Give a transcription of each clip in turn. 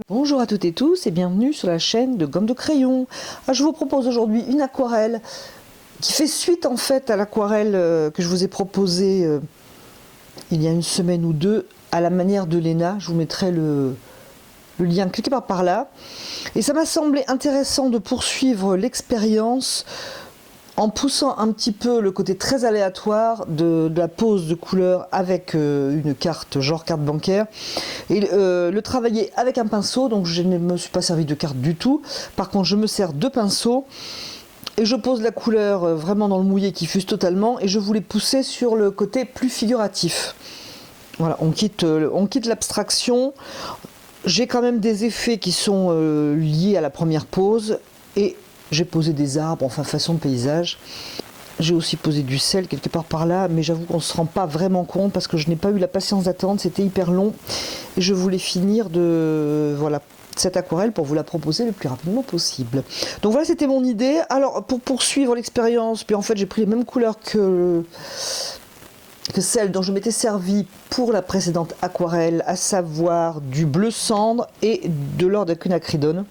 Bonjour à toutes et tous et bienvenue sur la chaîne de Gomme de Crayon. Je vous propose aujourd'hui une aquarelle qui fait suite en fait à l'aquarelle que je vous ai proposée il y a une semaine ou deux à la manière de Léna. Je vous mettrai le lien quelque part par là. Et ça m'a semblé intéressant de poursuivre l'expérience en poussant un petit peu le côté très aléatoire de la pose de couleurs avec une carte, genre carte bancaire, et le travailler avec un pinceau. Donc je ne me suis pas servi de carte du tout. Par contre, je me sers de pinceau et je pose la couleur vraiment dans le mouillé qui fuse totalement, et je voulais pousser sur le côté plus figuratif. Voilà, on quitte l'abstraction. J'ai quand même des effets qui sont liés à la première pose, et j'ai posé des arbres, enfin façon de paysage. J'ai aussi posé du sel quelque part par là, mais j'avoue qu'on ne se rend pas vraiment compte parce que je n'ai pas eu la patience d'attendre, c'était hyper long. Et je voulais finir cette aquarelle pour vous la proposer le plus rapidement possible. Donc voilà, c'était mon idée. Alors pour poursuivre l'expérience, puis en fait j'ai pris les mêmes couleurs que celle dont je m'étais servi pour la précédente aquarelle, à savoir du bleu cendre et de l'or de quinacridone.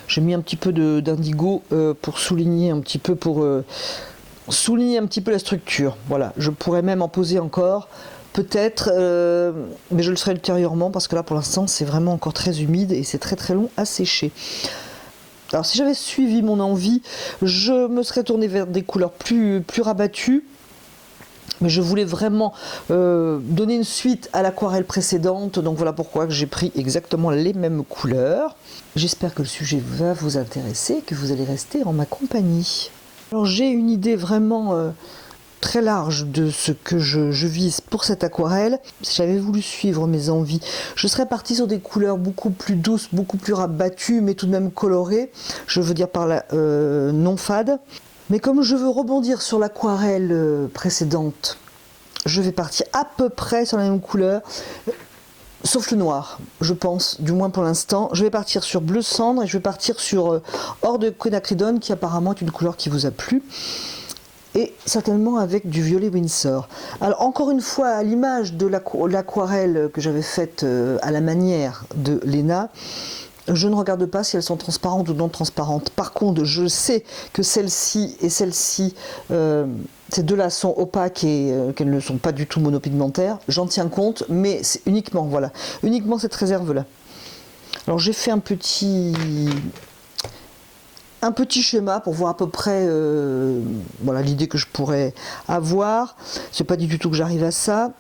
J'ai mis un petit peu d'indigo pour souligner un petit peu la structure. Voilà, je pourrais même en poser encore, peut-être, mais je le ferai ultérieurement parce que là pour l'instant c'est vraiment encore très humide et c'est très très long à sécher. Alors si j'avais suivi mon envie, je me serais tournée vers des couleurs plus rabattues. Mais je voulais vraiment donner une suite à l'aquarelle précédente, donc voilà pourquoi j'ai pris exactement les mêmes couleurs. J'espère que le sujet va vous intéresser et que vous allez rester en ma compagnie. Alors j'ai une idée vraiment très large de ce que je vise pour cette aquarelle. Si j'avais voulu suivre mes envies, je serais partie sur des couleurs beaucoup plus douces, beaucoup plus rabattues, mais tout de même colorées. Je veux dire par là non fades. Mais comme je veux rebondir sur l'aquarelle précédente, je vais partir à peu près sur la même couleur, sauf le noir, je pense, du moins pour l'instant. Je vais partir sur bleu cendre et je vais partir sur or de quinacridone, qui apparemment est une couleur qui vous a plu, et certainement avec du violet Winsor. Alors encore une fois, à l'image de l'aquarelle que j'avais faite à la manière de Léna, je ne regarde pas si elles sont transparentes ou non transparentes. Par contre, je sais que celle-ci et celle-ci, ces deux-là sont opaques et qu'elles ne sont pas du tout monopigmentaires. J'en tiens compte, mais c'est uniquement cette réserve-là. Alors j'ai fait un petit schéma pour voir à peu près l'idée que je pourrais avoir. C'est pas du tout que j'arrive à ça.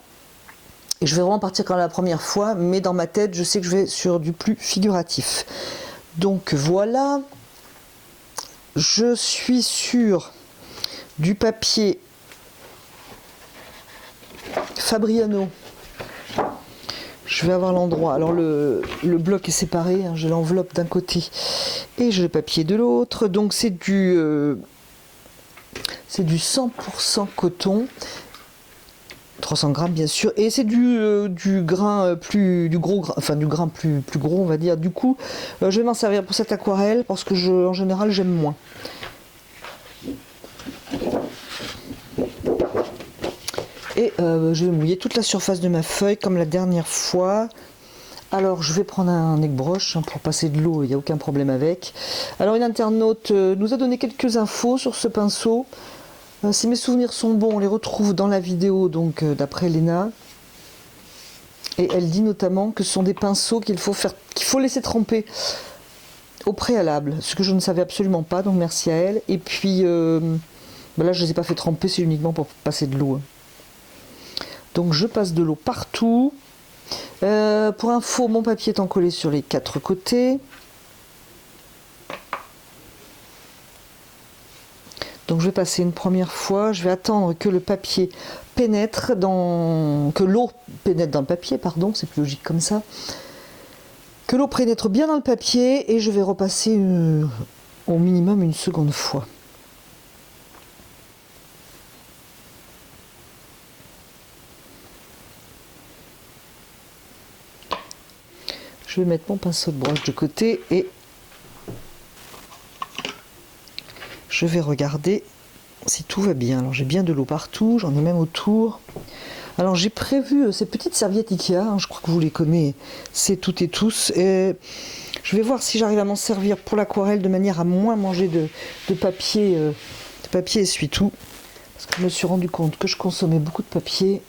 Et je vais vraiment partir comme la première fois, mais dans ma tête, je sais que je vais sur du plus figuratif. Donc voilà, je suis sur du papier Fabriano. Je vais avoir l'endroit. Alors le bloc est séparé, hein, j'ai l'enveloppe d'un côté et j'ai le papier de l'autre. Donc c'est du 100% coton. 300 grammes bien sûr, et c'est du grain plus gros, on va dire. Du coup, je vais m'en servir pour cette aquarelle parce que en général j'aime moins. Et je vais mouiller toute la surface de ma feuille comme la dernière fois. Alors je vais prendre un aiguebroche pour passer de l'eau, il n'y a aucun problème avec. Alors une internaute nous a donné quelques infos sur ce pinceau. Si mes souvenirs sont bons, on les retrouve dans la vidéo donc d'après Léna. Et elle dit notamment que ce sont des pinceaux qu'il faut laisser tremper au préalable, ce que je ne savais absolument pas, donc merci à elle. Et puis là je ne les ai pas fait tremper, c'est uniquement pour passer de l'eau. Donc je passe de l'eau partout. Pour info, mon papier est encollé sur les 4 côtés. Donc je vais passer une première fois, je vais attendre que le papier pénètre que l'eau pénètre dans le papier, pardon, c'est plus logique comme ça. Que l'eau pénètre bien dans le papier et je vais repasser au minimum une seconde fois. Je vais mettre mon pinceau de broche de côté et je vais regarder si tout va bien. Alors j'ai bien de l'eau partout, j'en ai même autour. Alors j'ai prévu ces petites serviettes Ikea, hein, je crois que vous les connaissez toutes et tous. Et je vais voir si j'arrive à m'en servir pour l'aquarelle de manière à moins manger de papier essuie-tout. Parce que je me suis rendu compte que je consommais beaucoup de papier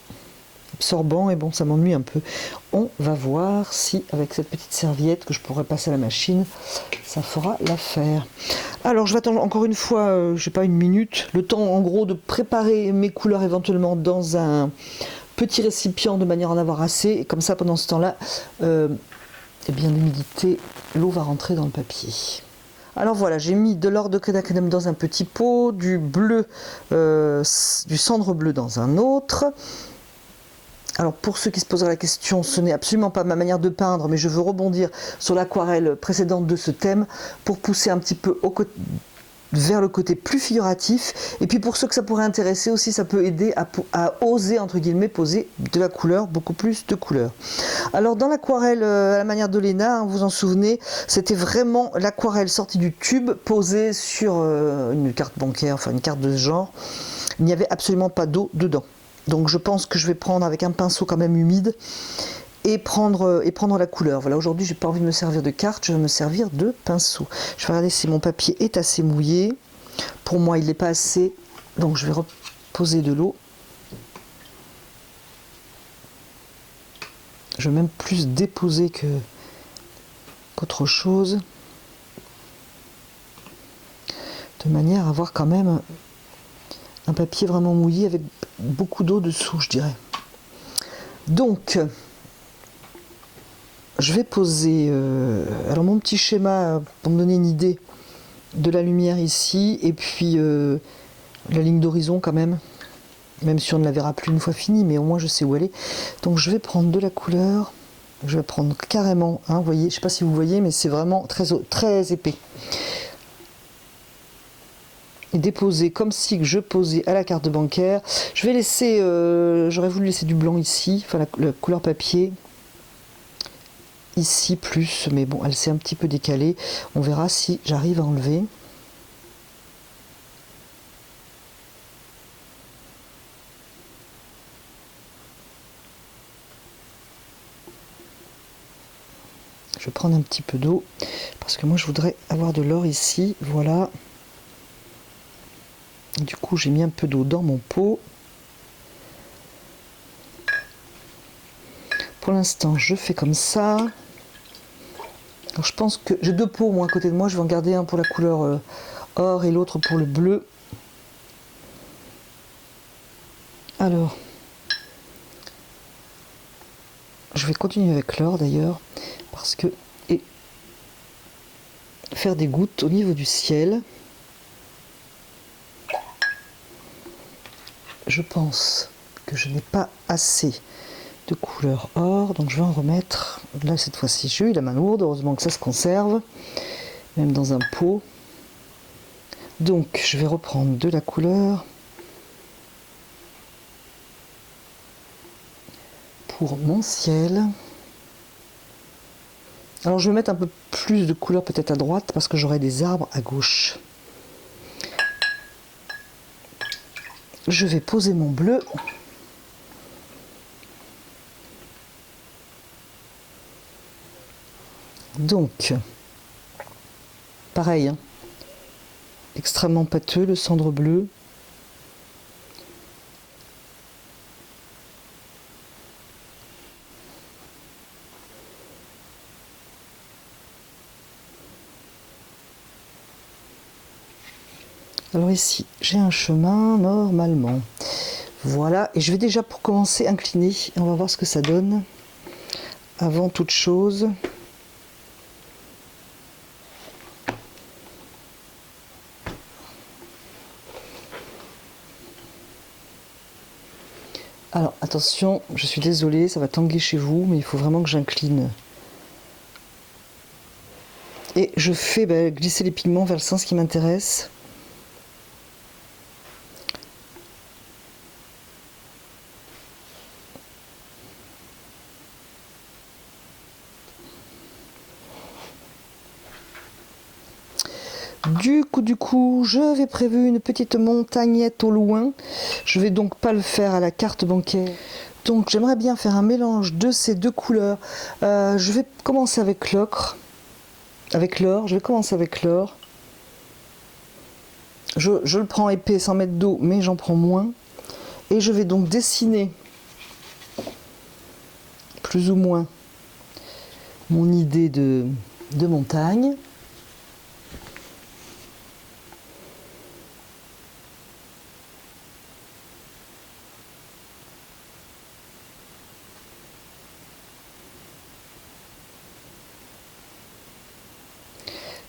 absorbant et bon, ça m'ennuie un peu. On va voir si avec cette petite serviette que je pourrais passer à la machine, ça fera l'affaire. Alors je vais attendre encore une fois, je sais pas, une minute, le temps en gros de préparer mes couleurs éventuellement dans un petit récipient de manière à en avoir assez. Et comme ça, pendant ce temps-là, eh bien l'humidité, l'eau va rentrer dans le papier. Alors voilà, j'ai mis de l'or de quinacridum dans un petit pot, du bleu, du cendre bleu dans un autre. Alors pour ceux qui se poseraient la question, ce n'est absolument pas ma manière de peindre, mais je veux rebondir sur l'aquarelle précédente de ce thème pour pousser un petit peu vers le côté plus figuratif. Et puis pour ceux que ça pourrait intéresser aussi, ça peut aider à oser, entre guillemets, poser de la couleur, beaucoup plus de couleur. Alors dans l'aquarelle à la manière de Léna, hein, vous vous en souvenez, c'était vraiment l'aquarelle sortie du tube, posée sur une carte bancaire, enfin une carte de ce genre. Il n'y avait absolument pas d'eau dedans. Donc je pense que je vais prendre avec un pinceau quand même humide et prendre la couleur. Voilà, aujourd'hui j'ai pas envie de me servir de carte, je vais me servir de pinceau. Je vais regarder si mon papier est assez mouillé. Pour moi il n'est pas assez, donc je vais reposer de l'eau. Je vais même plus déposer qu'autre chose. De manière à avoir quand même un papier vraiment mouillé avec beaucoup d'eau dessous, je dirais. Donc, je vais poser alors mon petit schéma pour me donner une idée de la lumière ici, et puis la ligne d'horizon quand même si on ne la verra plus une fois finie, mais au moins je sais où elle est. Donc je vais prendre de la couleur, je vais prendre carrément, hein, vous voyez, je ne sais pas si vous voyez, mais c'est vraiment très épais. Et déposer comme si je posais à la carte bancaire. Je vais laisser, j'aurais voulu laisser du blanc ici, enfin la couleur papier ici plus, mais bon, elle s'est un petit peu décalée. On verra si j'arrive à enlever. Je vais prendre un petit peu d'eau parce que moi je voudrais avoir de l'or ici, voilà. Du coup, j'ai mis un peu d'eau dans mon pot. Pour l'instant, je fais comme ça. Alors, je pense que j'ai deux pots moi à côté de moi. Je vais en garder un pour la couleur or et l'autre pour le bleu. Alors, je vais continuer avec l'or d'ailleurs parce que et faire des gouttes au niveau du ciel. Je pense que je n'ai pas assez de couleur or, donc je vais en remettre. Là, cette fois-ci, j'ai eu la main lourde, heureusement que ça se conserve, même dans un pot. Donc, je vais reprendre de la couleur pour mon ciel. Alors, je vais mettre un peu plus de couleur peut-être à droite, parce que j'aurai des arbres à gauche. Je vais poser mon bleu. Donc, pareil, hein, extrêmement pâteux, le cendre bleu. Alors ici, j'ai un chemin normalement. Voilà, et je vais déjà pour commencer incliner. On va voir ce que ça donne. Avant toute chose. Alors attention, je suis désolée, ça va tanguer chez vous, mais il faut vraiment que j'incline. Et je fais glisser les pigments vers le sens qui m'intéresse. Du coup, j'avais prévu une petite montagnette au loin. Je vais donc pas le faire à la carte bancaire Donc j'aimerais bien faire un mélange de ces deux couleurs. Je vais commencer avec l'ocre. Avec l'or, je vais commencer avec l'or. Je le prends épais sans mettre d'eau, mais j'en prends moins. Et je vais donc dessiner plus ou moins mon idée de montagne.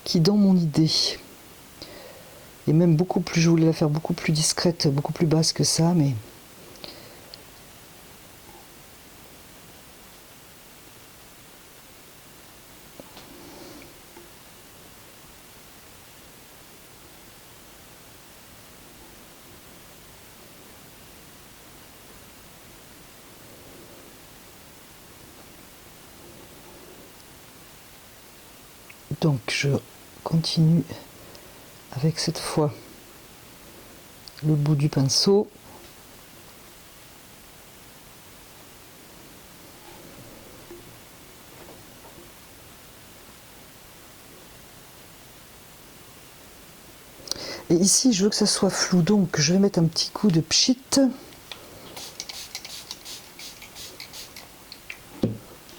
Qui dans mon idée est même beaucoup plus, je voulais la faire beaucoup plus discrète, beaucoup plus basse que ça, mais donc je continue avec cette fois le bout du pinceau. Et ici, je veux que ça soit flou, donc je vais mettre un petit coup de pchit.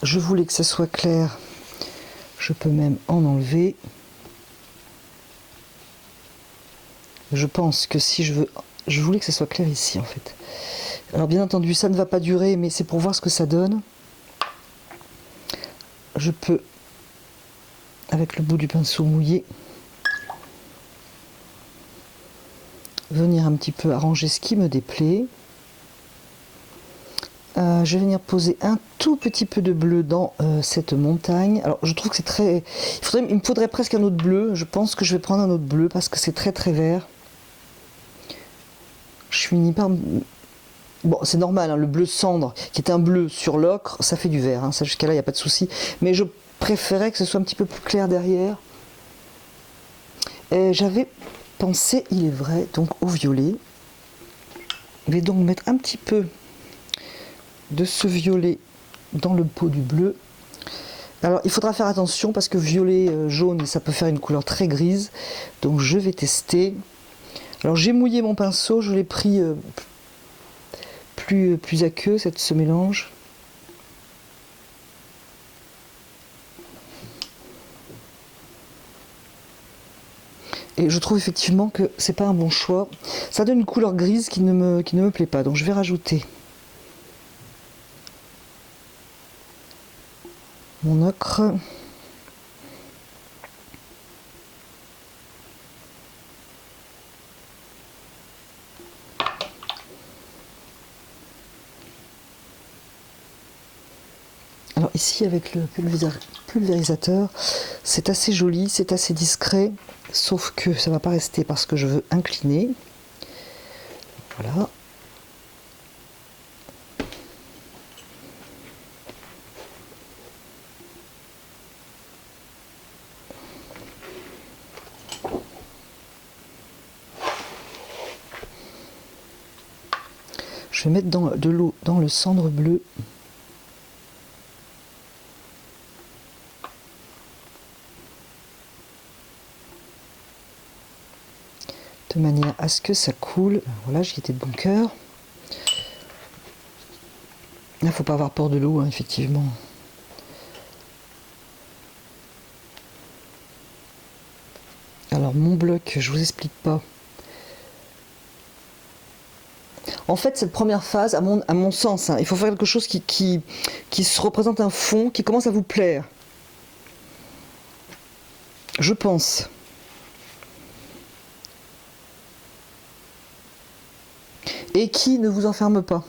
Je voulais que ça soit clair, je peux même en enlever. Je pense que si je veux... Je voulais que ça soit clair ici, en fait. Alors bien entendu, ça ne va pas durer, mais c'est pour voir ce que ça donne. Je peux, avec le bout du pinceau mouillé, venir un petit peu arranger ce qui me déplaît. Je vais venir poser un tout petit peu de bleu dans cette montagne. Alors je trouve que c'est très... il me faudrait presque un autre bleu. Je pense que je vais prendre un autre bleu parce que c'est très très vert. Je suis une hyper... Bon, c'est normal, hein, le bleu cendre, qui est un bleu sur l'ocre, ça fait du vert. Hein, ça jusqu'à là, il n'y a pas de souci. Mais je préférais que ce soit un petit peu plus clair derrière. Et j'avais pensé, il est vrai, donc au violet. Je vais donc mettre un petit peu de ce violet dans le pot du bleu. Alors il faudra faire attention parce que violet jaune ça peut faire une couleur très grise, donc je vais tester. Alors j'ai mouillé mon pinceau, je l'ai pris plus aqueux ce mélange. Et je trouve effectivement que c'est pas un bon choix. Ça donne une couleur grise qui ne me plaît pas, donc je vais rajouter mon ocre. Alors ici avec le pulvérisateur, c'est assez joli, c'est assez discret, sauf que ça va pas rester parce que je veux incliner. Voilà. Je vais mettre de l'eau dans le cendre bleu. De manière à ce que ça coule. Voilà, j'y étais de bon cœur. Là, il ne faut pas avoir peur de l'eau, hein, effectivement. Alors, mon bloc, je vous explique pas. En fait, cette première phase, à mon sens, hein, il faut faire quelque chose qui se représente un fond, qui commence à vous plaire. Je pense. Et qui ne vous enferme pas.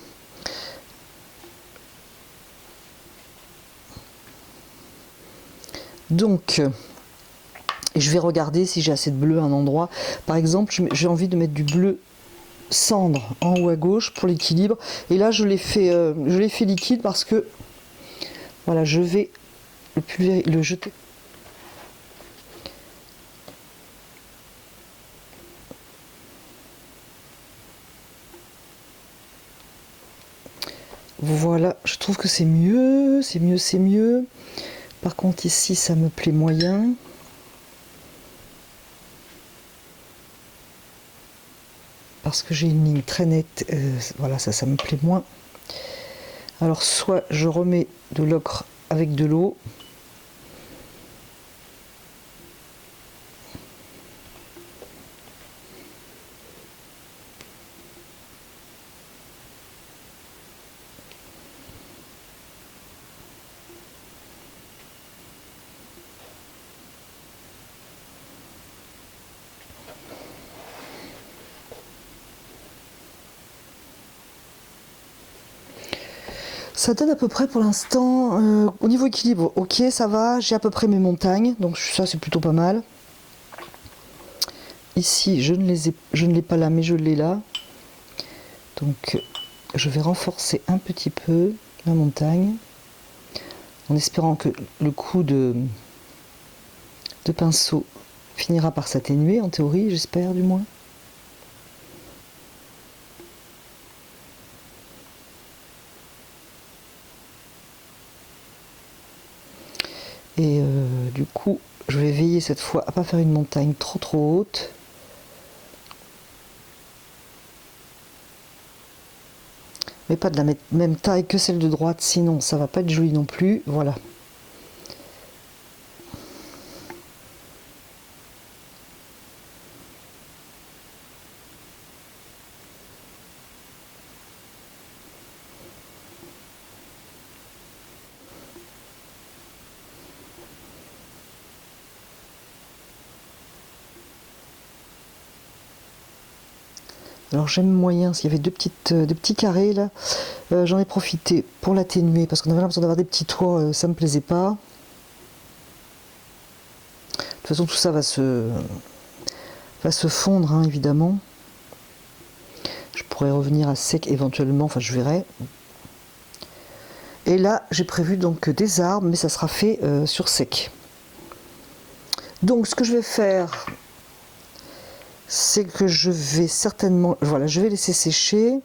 Donc, je vais regarder si j'ai assez de bleu à un endroit. Par exemple, j'ai envie de mettre du bleu cendre en haut à gauche pour l'équilibre. Et là, je l'ai fait liquide parce que, voilà, je vais le jeter. Voilà, je trouve que c'est mieux, c'est mieux, c'est mieux. Par contre ici ça me plaît moyen. Parce que j'ai une ligne très nette, voilà, ça me plaît moins. Alors soit je remets de l'ocre avec de l'eau. Ça donne à peu près pour l'instant, au niveau équilibre, ok ça va, j'ai à peu près mes montagnes, donc ça c'est plutôt pas mal. Ici je ne l'ai pas là mais je l'ai là, donc je vais renforcer un petit peu la montagne, en espérant que le coup de pinceau finira par s'atténuer, en théorie j'espère du moins. Et du coup, je vais veiller cette fois à pas faire une montagne trop haute. Mais pas de la même taille que celle de droite, sinon ça va pas être joli non plus. Voilà. Alors j'aime moyen, parce qu'il y avait des petits carrés là. J'en ai profité pour l'atténuer parce qu'on avait l'impression d'avoir des petits toits, ça me plaisait pas. De toute façon tout ça va se fondre hein, évidemment. Je pourrais revenir à sec éventuellement, enfin je verrai. Et là j'ai prévu donc des arbres, mais ça sera fait sur sec. Donc ce que je vais faire, c'est que je vais certainement, voilà, je vais laisser sécher.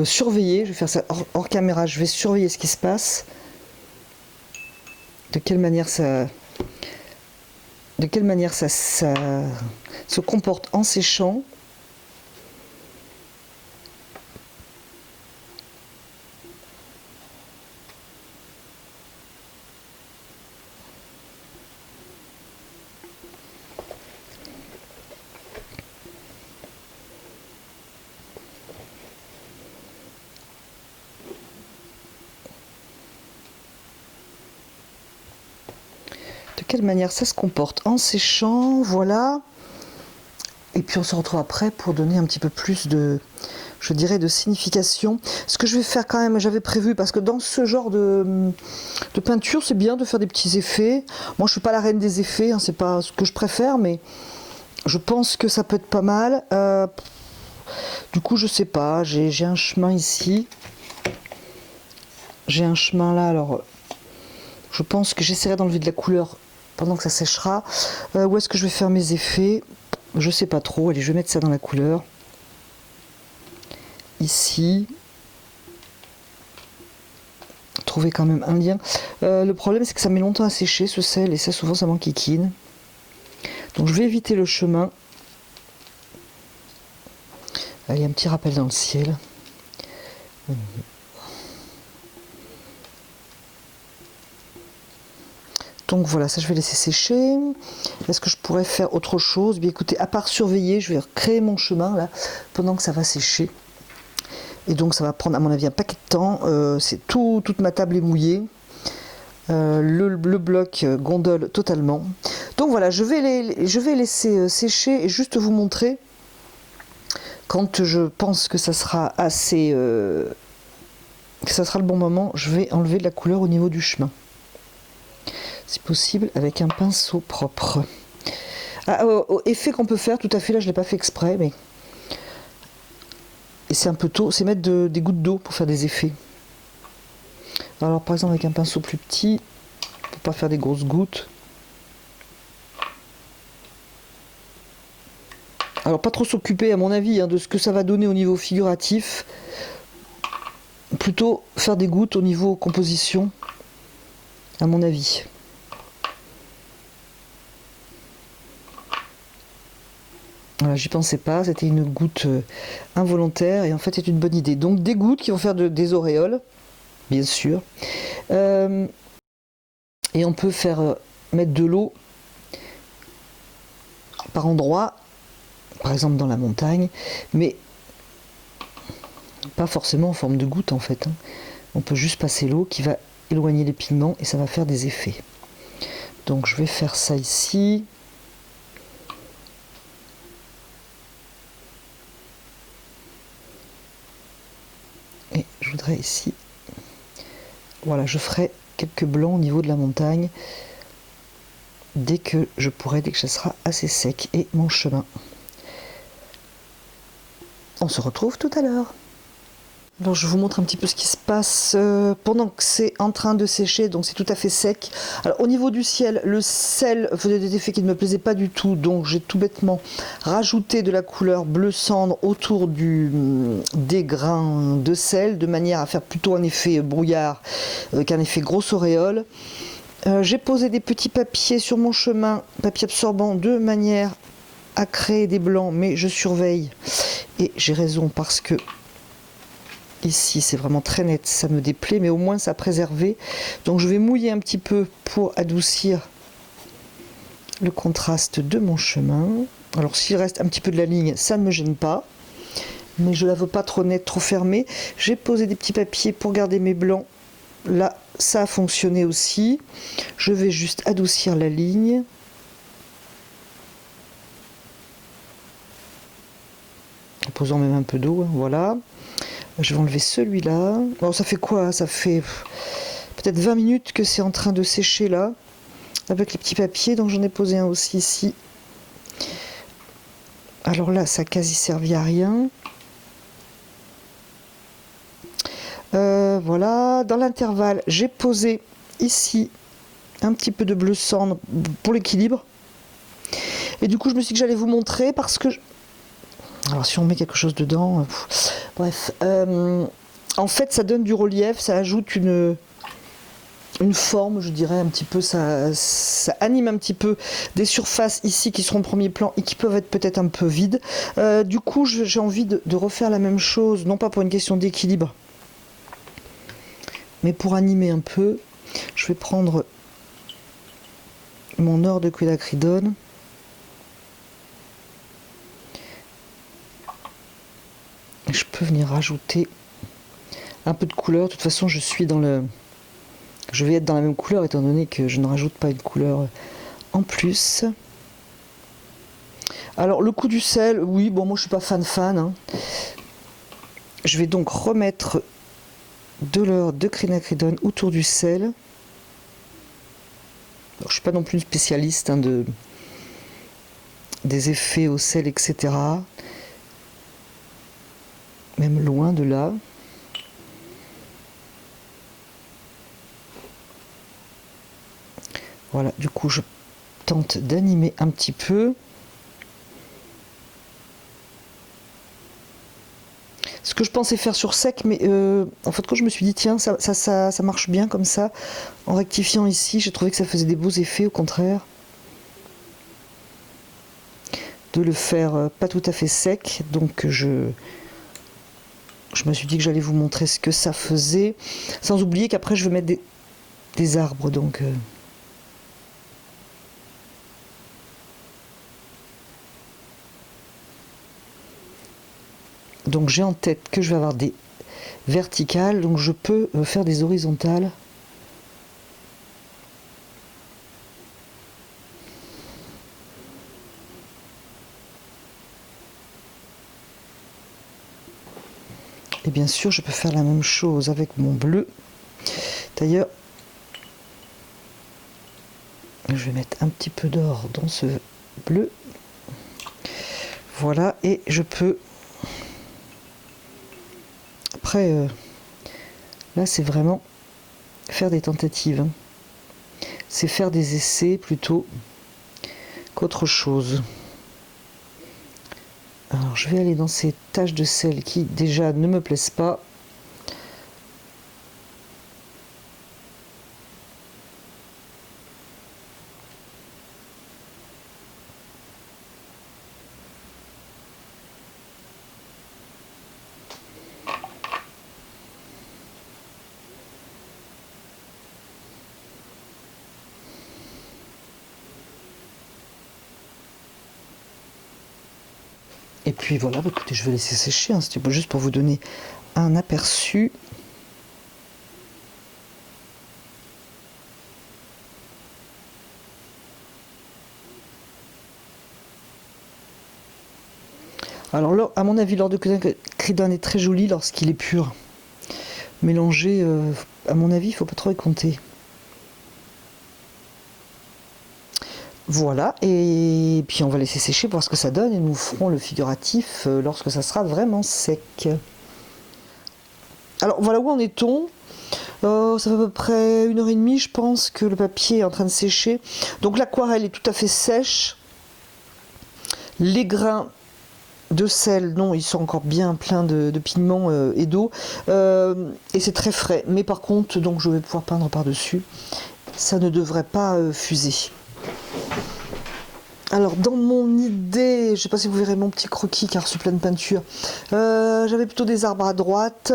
Surveiller, je vais faire ça hors caméra, je vais surveiller ce qui se passe, de quelle manière ça se comporte en séchant. De quelle manière ça se comporte en séchant, voilà. Et puis on se retrouve après pour donner un petit peu plus de, je dirais, de signification. Ce que je vais faire quand même, j'avais prévu, parce que dans ce genre de peinture, c'est bien de faire des petits effets. Moi je suis pas la reine des effets, hein, c'est pas ce que je préfère, mais je pense que ça peut être pas mal. Du coup je sais pas, j'ai un chemin ici. J'ai un chemin là, alors je pense que j'essaierai d'enlever de la couleur pendant que ça séchera. Où est-ce que je vais faire mes effets? Je sais pas trop. Allez, je vais mettre ça dans la couleur. Ici. Trouver quand même un lien. Le problème, c'est que ça met longtemps à sécher ce sel, et ça, souvent, ça m'enquiquine. Donc, je vais éviter le chemin. Allez, un petit rappel dans le ciel. Donc voilà, ça je vais laisser sécher. Est-ce que je pourrais faire autre chose? Bien écoutez, à part surveiller, je vais recréer mon chemin là pendant que ça va sécher. Et donc ça va prendre à mon avis un paquet de temps. Toute ma table est mouillée. Le bloc gondole totalement. Donc voilà, je vais laisser sécher et juste vous montrer quand je pense que ça sera assez, que ça sera le bon moment. Je vais enlever de la couleur au niveau du chemin. Si possible avec un pinceau propre. Effet qu'on peut faire, tout à fait, là je ne l'ai pas fait exprès, mais Et c'est un peu tôt, c'est mettre des gouttes d'eau pour faire des effets. Alors par exemple avec un pinceau plus petit, pour pas faire des grosses gouttes. Alors pas trop s'occuper à mon avis de ce que ça va donner au niveau figuratif. Plutôt faire des gouttes au niveau composition, à mon avis. Voilà, j'y pensais pas, c'était une goutte involontaire et en fait c'est une bonne idée. Donc des gouttes qui vont faire des auréoles, bien sûr. Et on peut faire mettre de l'eau par endroits, par exemple dans la montagne, mais pas forcément en forme de goutte en fait. On peut juste passer l'eau qui va éloigner les pigments et ça va faire des effets. Donc je vais faire ça ici. Et je voudrais ici, voilà, je ferai quelques blancs au niveau de la montagne dès que ça sera assez sec et mon chemin. On se retrouve tout à l'heure. Alors je vous montre un petit peu ce qui se passe pendant que c'est en train de sécher, donc c'est tout à fait sec. Alors au niveau du ciel, le sel faisait des effets qui ne me plaisaient pas du tout, donc j'ai tout bêtement rajouté de la couleur bleu cendre autour des grains de sel, de manière à faire plutôt un effet brouillard qu'un effet grosse auréole. J'ai posé des petits papiers sur mon chemin, papier absorbant, de manière à créer des blancs, mais je surveille, et j'ai raison parce que ici c'est vraiment très net, ça me déplaît, mais au moins ça a préservé. Donc je vais mouiller un petit peu pour adoucir le contraste de mon chemin. Alors s'il reste un petit peu de la ligne, ça ne me gêne pas, mais je la veux pas trop nette, trop fermée. J'ai posé des petits papiers pour garder mes blancs. Là ça a fonctionné aussi. Je vais juste adoucir la ligne. En posant même un peu d'eau, voilà. Je vais enlever celui-là. Bon, ça fait quoi? Ça fait peut-être 20 minutes que c'est en train de sécher là, avec les petits papiers. Donc j'en ai posé un aussi ici. Alors là, ça a quasi servi à rien. Voilà. Dans l'intervalle, j'ai posé ici un petit peu de bleu cendre pour l'équilibre. Et du coup, je me suis dit que j'allais vous montrer parce que... Alors si on met quelque chose dedans, bref, en fait ça donne du relief, ça ajoute une forme, je dirais un petit peu, ça anime un petit peu des surfaces ici qui seront premier plan et qui peuvent être peut-être un peu vides. Du coup j'ai envie de refaire la même chose, non pas pour une question d'équilibre, mais pour animer un peu. Je vais prendre mon or de quinacridone. Je peux venir rajouter un peu de couleur. De toute façon, je vais être dans la même couleur étant donné que je ne rajoute pas une couleur en plus. Alors le coup du sel, oui, bon moi je suis pas fan. Je vais donc remettre de l'or de quinacridone autour du sel. Alors, je suis pas non plus une spécialiste des effets au sel, etc. Même loin de là. Voilà, du coup je tente d'animer un petit peu. Ce que je pensais faire sur sec, mais en fait quand je me suis dit tiens ça marche bien comme ça, en rectifiant ici, j'ai trouvé que ça faisait des beaux effets, au contraire. De le faire pas tout à fait sec, donc je me suis dit que j'allais vous montrer ce que ça faisait, sans oublier qu'après je vais mettre des arbres, donc j'ai en tête que je vais avoir des verticales, donc je peux faire des horizontales. Et bien sûr, je peux faire la même chose avec mon bleu. D'ailleurs, je vais mettre un petit peu d'or dans ce bleu. Voilà, et je peux après, là c'est vraiment faire des tentatives. Hein. C'est faire des essais plutôt qu'autre chose. Alors je vais aller dans ces taches de sel qui déjà ne me plaisent pas. Et puis voilà, bah, écoutez, je vais laisser sécher, hein, c'était juste pour vous donner un aperçu. Alors là, à mon avis, l'or de Cridone est très joli lorsqu'il est pur. Mélangé, à mon avis, il ne faut pas trop y compter. Voilà, et puis on va laisser sécher pour voir ce que ça donne et nous ferons le figuratif lorsque ça sera vraiment sec. Alors voilà où en est-on. Ça fait à peu près 1h30, je pense, que le papier est en train de sécher. Donc l'aquarelle est tout à fait sèche. Les grains de sel, non, ils sont encore bien pleins de pigments et d'eau. Et c'est très frais. Mais par contre, donc je vais pouvoir peindre par-dessus. Ça ne devrait pas fuser. Alors dans mon idée, je ne sais pas si vous verrez mon petit croquis car je suis plein de peinture. J'avais plutôt des arbres à droite.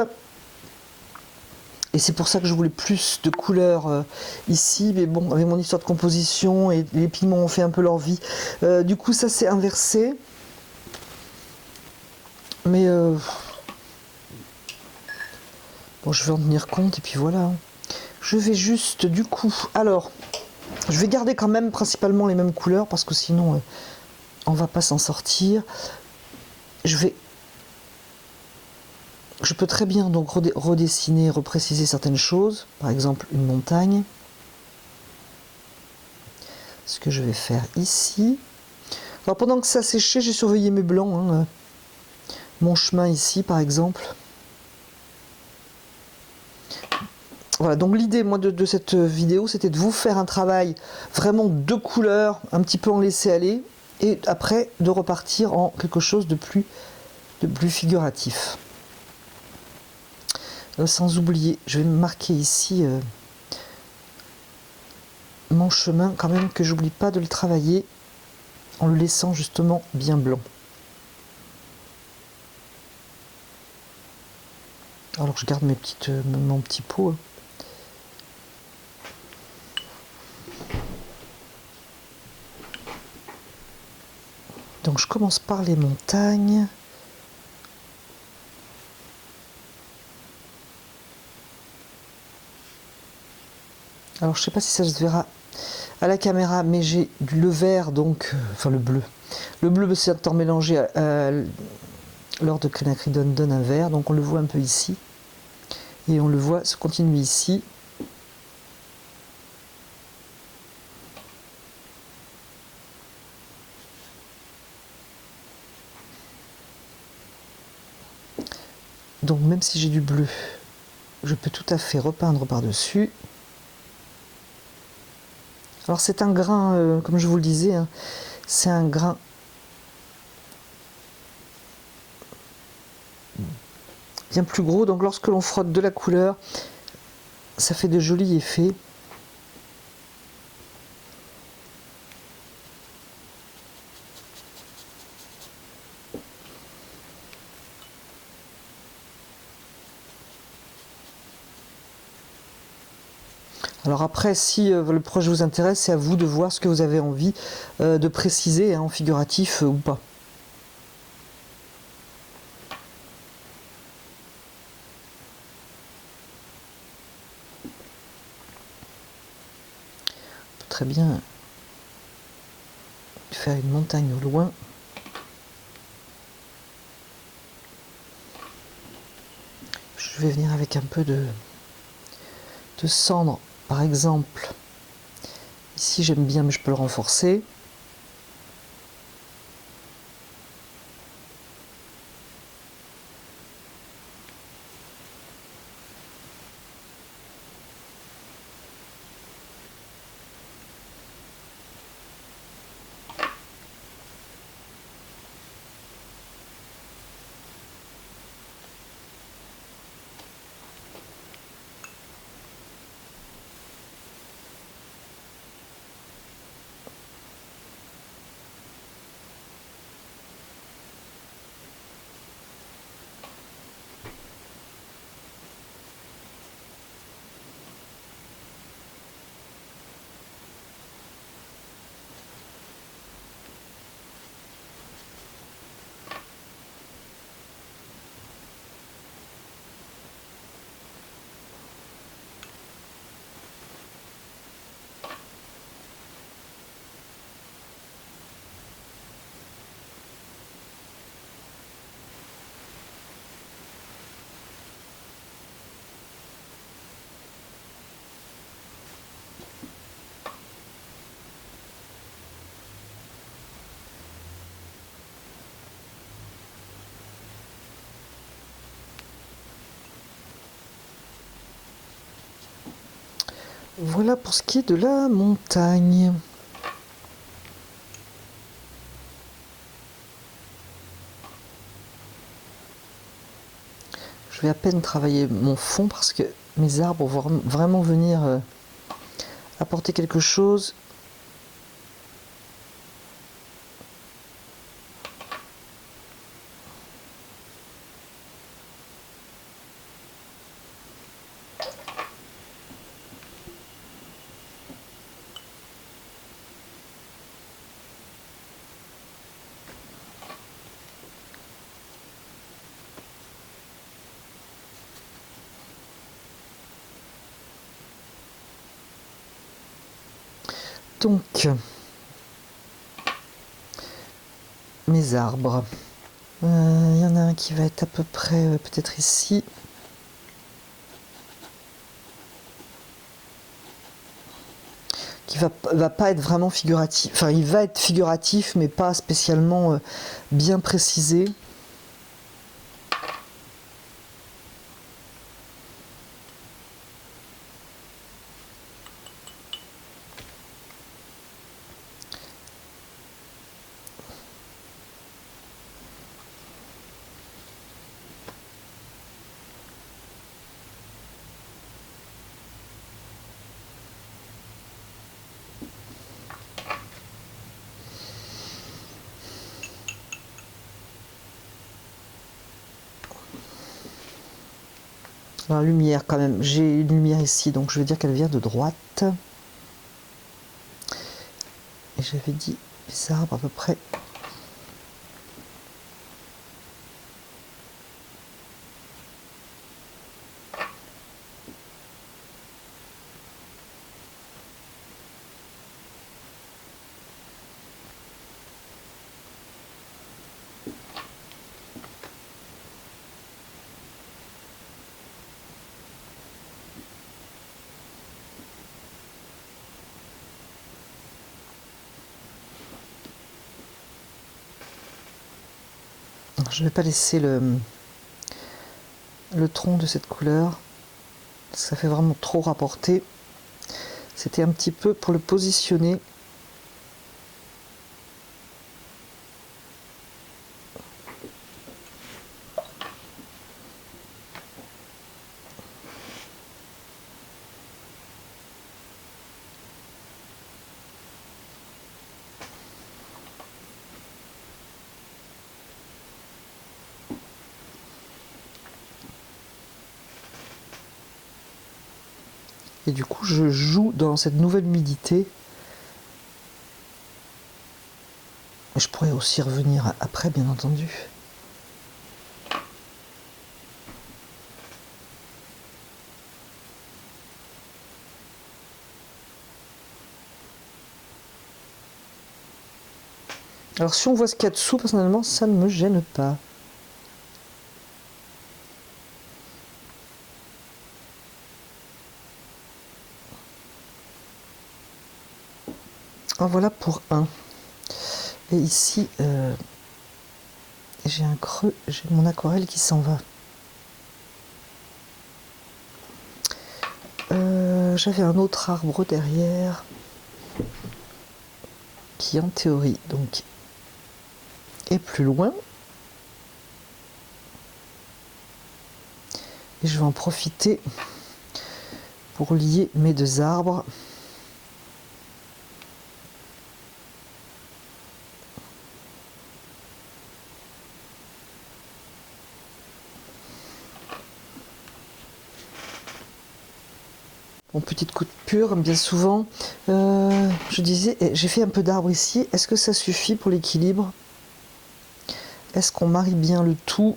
Et c'est pour ça que je voulais plus de couleurs ici. Mais bon, avec mon histoire de composition et les pigments ont fait un peu leur vie. Du coup, ça s'est inversé. Mais bon, je vais en tenir compte et puis voilà. Je vais juste du coup. Alors, je vais garder quand même principalement les mêmes couleurs parce que sinon on va pas s'en sortir. Je peux très bien donc redessiner, repréciser certaines choses, par exemple une montagne. Ce que je vais faire ici. Alors pendant que ça séchait, j'ai surveillé mes blancs. Hein. Mon chemin ici par exemple. Voilà, donc l'idée moi de cette vidéo, c'était de vous faire un travail vraiment de couleurs, un petit peu en laisser aller, et après de repartir en quelque chose de plus figuratif. Sans oublier, je vais marquer ici mon chemin quand même, que j'oublie pas de le travailler en le laissant justement bien blanc. Alors je garde mon petit pot. Donc je commence par les montagnes. Alors je sais pas si ça se verra à la caméra, mais j'ai le vert, donc enfin le bleu. Le bleu c'est étant mélangé l'or de Cridone donne un vert, donc on le voit un peu ici. Et on le voit se continuer ici. Donc même si j'ai du bleu, je peux tout à fait repeindre par-dessus. Alors c'est un grain, comme je vous le disais, hein, c'est un grain bien plus gros. Donc lorsque l'on frotte de la couleur, ça fait de jolis effets. Alors après, si le projet vous intéresse, c'est à vous de voir ce que vous avez envie de préciser hein, en figuratif ou pas. On peut très bien faire une montagne au loin. Je vais venir avec un peu de cendre. Par exemple, ici j'aime bien, mais je peux le renforcer. Voilà pour ce qui est de la montagne. Je vais à peine travailler mon fond parce que mes arbres vont vraiment venir apporter quelque chose. Donc, mes arbres. Il y en a un qui va être à peu près peut-être ici. Qui va pas être vraiment figuratif. Enfin, il va être figuratif, mais pas spécialement bien précisé. La lumière quand même, j'ai une lumière ici, donc je vais dire qu'elle vient de droite. Et j'avais dit les arbres à peu près. Je ne vais pas laisser le tronc de cette couleur, ça fait vraiment trop rapporter. C'était un petit peu pour le positionner. Et du coup, je joue dans cette nouvelle humidité. Je pourrais aussi revenir après, bien entendu. Alors si on voit ce qu'il y a dessous, personnellement, ça ne me gêne pas. En voilà pour un. Et ici, j'ai un creux, j'ai mon aquarelle qui s'en va. J'avais un autre arbre derrière qui en théorie donc est plus loin. Et je vais en profiter pour lier mes deux arbres. Mon petite coupure, bien souvent, je disais, j'ai fait un peu d'arbre ici, est-ce que ça suffit pour l'équilibre? Est-ce qu'on marie bien le tout?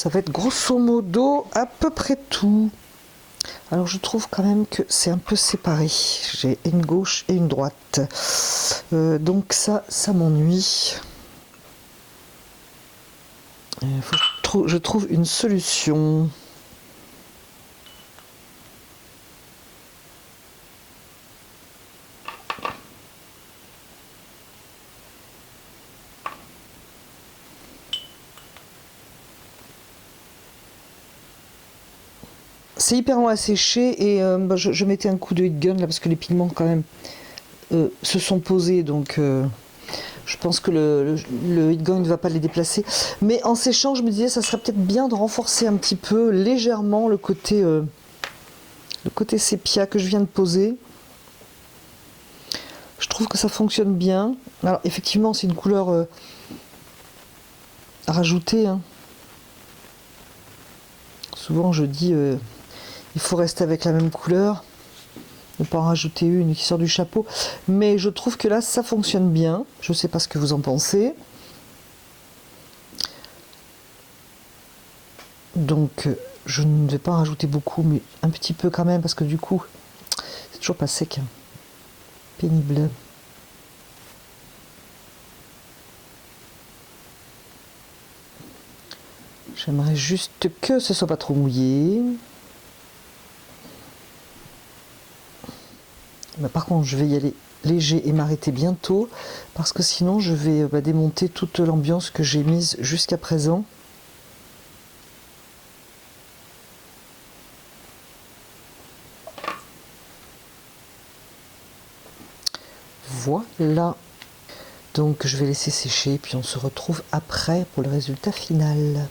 Ça va être grosso modo à peu près tout. Alors je trouve quand même que c'est un peu séparé. J'ai une gauche et une droite. Donc ça m'ennuie. Il faut que je trouve une solution. C'est hyper long à sécher et je mettais un coup de heat gun là parce que les pigments quand même se sont posés, donc je pense que le heat gun ne va pas les déplacer. Mais en séchant, je me disais ça serait peut-être bien de renforcer un petit peu légèrement le côté sépia que je viens de poser. Je trouve que ça fonctionne bien. Alors effectivement c'est une couleur à rajouter, hein. Souvent je dis il faut rester avec la même couleur, ne pas en rajouter une qui sort du chapeau. Mais je trouve que là, ça fonctionne bien. Je ne sais pas ce que vous en pensez. Donc, je ne vais pas en rajouter beaucoup, mais un petit peu quand même, parce que du coup, c'est toujours pas sec. Pénible. J'aimerais juste que ce soit pas trop mouillé. Bah, par contre, je vais y aller léger et m'arrêter bientôt parce que sinon je vais démonter toute l'ambiance que j'ai mise jusqu'à présent. Voilà. Donc je vais laisser sécher puis on se retrouve après pour le résultat final.